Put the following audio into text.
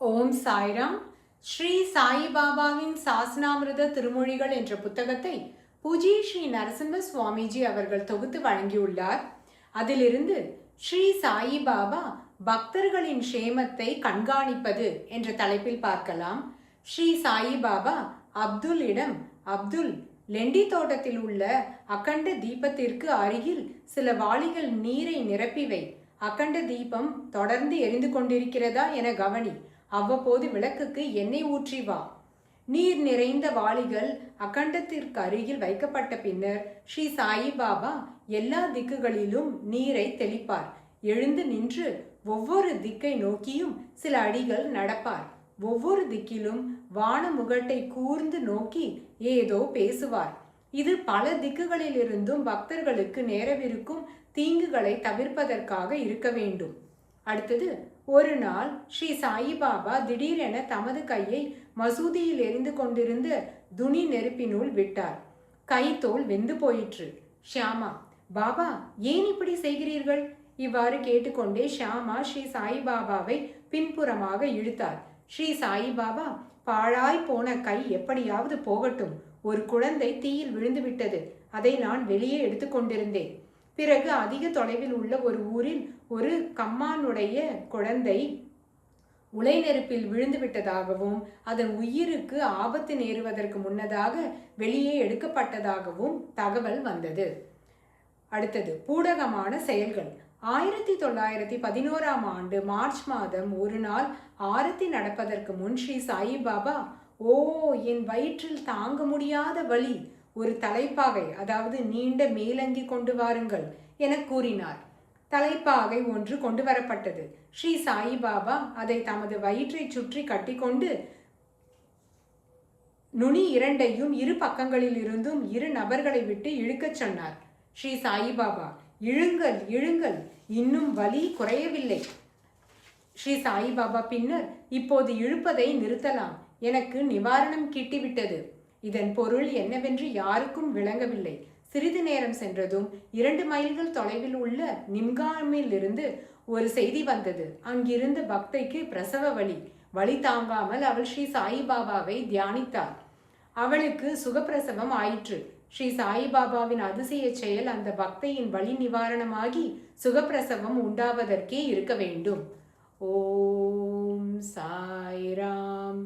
ஓம் சாய்ராம். ஸ்ரீ சாயிபாபாவின் சாசனாமிருத திருமொழிகள் என்ற புத்தகத்தை பூஜ்ய ஸ்ரீ நரசிம்ம சுவாமிஜி அவர்கள் தொகுத்து வழங்கியுள்ளார். அதிலிருந்து ஸ்ரீ சாயிபாபா பக்தர்களின் க்ஷேமத்தை கண்காணிப்பது என்ற தலைப்பில் பார்க்கலாம். ஸ்ரீ சாயிபாபா அப்துல்லிடம், அப்துல், லெண்டி தோட்டத்தில் உள்ள அகண்ட தீபத்திற்கு அருகில் சில வாளிகள் நீரை நிரப்பிவை. அகண்ட தீபம் தொடர்ந்து எரிந்து கொண்டிருக்கிறதா என கவனி. அவ்வப்போது விளக்குக்கு எண்ணெய் ஊற்றி வா. நீர் நிறைந்த வாளிகள் அகண்டத்திற்கு அருகில் வைக்கப்பட்ட பின்னர் ஸ்ரீ சாயிபாபா எல்லா திக்குகளிலும் நீரை தெளிப்பார். எழுந்து நின்று ஒவ்வொரு திக்கை நோக்கியும் சில அடிகள் நடப்பார். ஒவ்வொரு திக்கிலும் வான முகட்டை கூர்ந்து நோக்கி ஏதோ பேசுவார். இது பல திக்குகளிலிருந்தும் பக்தர்களுக்கு நேரவிருக்கும் தீங்குகளை தவிர்ப்பதற்காக இருக்க வேண்டும். அடுத்தது, ஒரு நாள் ஸ்ரீ சாயிபாபா திடீரென தமது கையை மசூதியில் எரிந்து கொண்டிருந்த துணி நெருப்பினுள் விட்டார். கை தோல் வெந்து போயிற்று. ஷியாமா, பாபா ஏன் இப்படி செய்கிறீர்கள்? இவ்வாறு கேட்டுக்கொண்டே ஷியாமா ஸ்ரீ சாயிபாபாவை பின்புறமாக இழுத்தார். ஸ்ரீ சாயிபாபா, பாழாய் போன கை எப்படியாவது போகட்டும். ஒரு குழந்தை தீயில் விழுந்து விட்டது. அதை நான் வெளியே எடுத்துக்கொண்டிருந்தேன். பிறகு அதிக தொலைவில் உள்ள ஒரு ஊரில் ஒரு கம்மானுடைய குழந்தை உலை நெருப்பில் விழுந்து விட்டதாகவும் அதன் உயிருக்கு ஆபத்து நேருவதற்கு முன்னதாக வெளியே எடுக்கப்பட்டதாகவும் தகவல் வந்தது. அடுத்தது, பூடகமான செயல்கள். 1911ஆம் ஆண்டு மார்ச் மாதம் ஒரு நாள் ஆரத்தி நடப்பதற்கு முன் ஸ்ரீ சாயிபாபா, ஓ என் வயிற்றில் தாங்க முடியாத வலி, ஒரு தலைப்பாகை, அதாவது நீண்ட மேலங்கி கொண்டு வாருங்கள் என கூறினார். தலைப்பாகை ஒன்று கொண்டு வரப்பட்டது. ஸ்ரீ சாயிபாபா அதை தமது வயிற்றை சுற்றி கட்டிக்கொண்டு நுனி இரண்டையும் இரு பக்கங்களில் இருந்தும் இரு நபர்களை விட்டு இழுக்கச் சொன்னார். ஸ்ரீ சாயிபாபா, இழுங்கள் இழுங்கள், இன்னும் வலி குறையவில்லை. ஸ்ரீ சாயிபாபா பின்னர், இப்போது இழுப்பதை நிறுத்தலாம், எனக்கு நிவாரணம் கிட்டிவிட்டது. இதன் பொருள் என்னவென்று யாருக்கும் விளங்கவில்லை. சிறிது நேரம் சென்றதும் 2 மைல்கள் தொலைவில் உள்ள நிம்காமிலிருந்து ஒரு செய்தி வந்தது. அங்கிருந்த பக்தைக்கு பிரசவ வலி தாங்காமல் அவள் ஸ்ரீ சாயிபாபாவை தியானித்தாள். அவளுக்கு சுகப்பிரசவம் ஆயிற்று. ஸ்ரீ சாயிபாபாவின் அதிசய செயல் அந்த பக்தையின் வலி நிவாரணமாகி சுகப்பிரசவம் உண்டாவதற்கே இருக்க வேண்டும். ஓம் சாய்ராம்.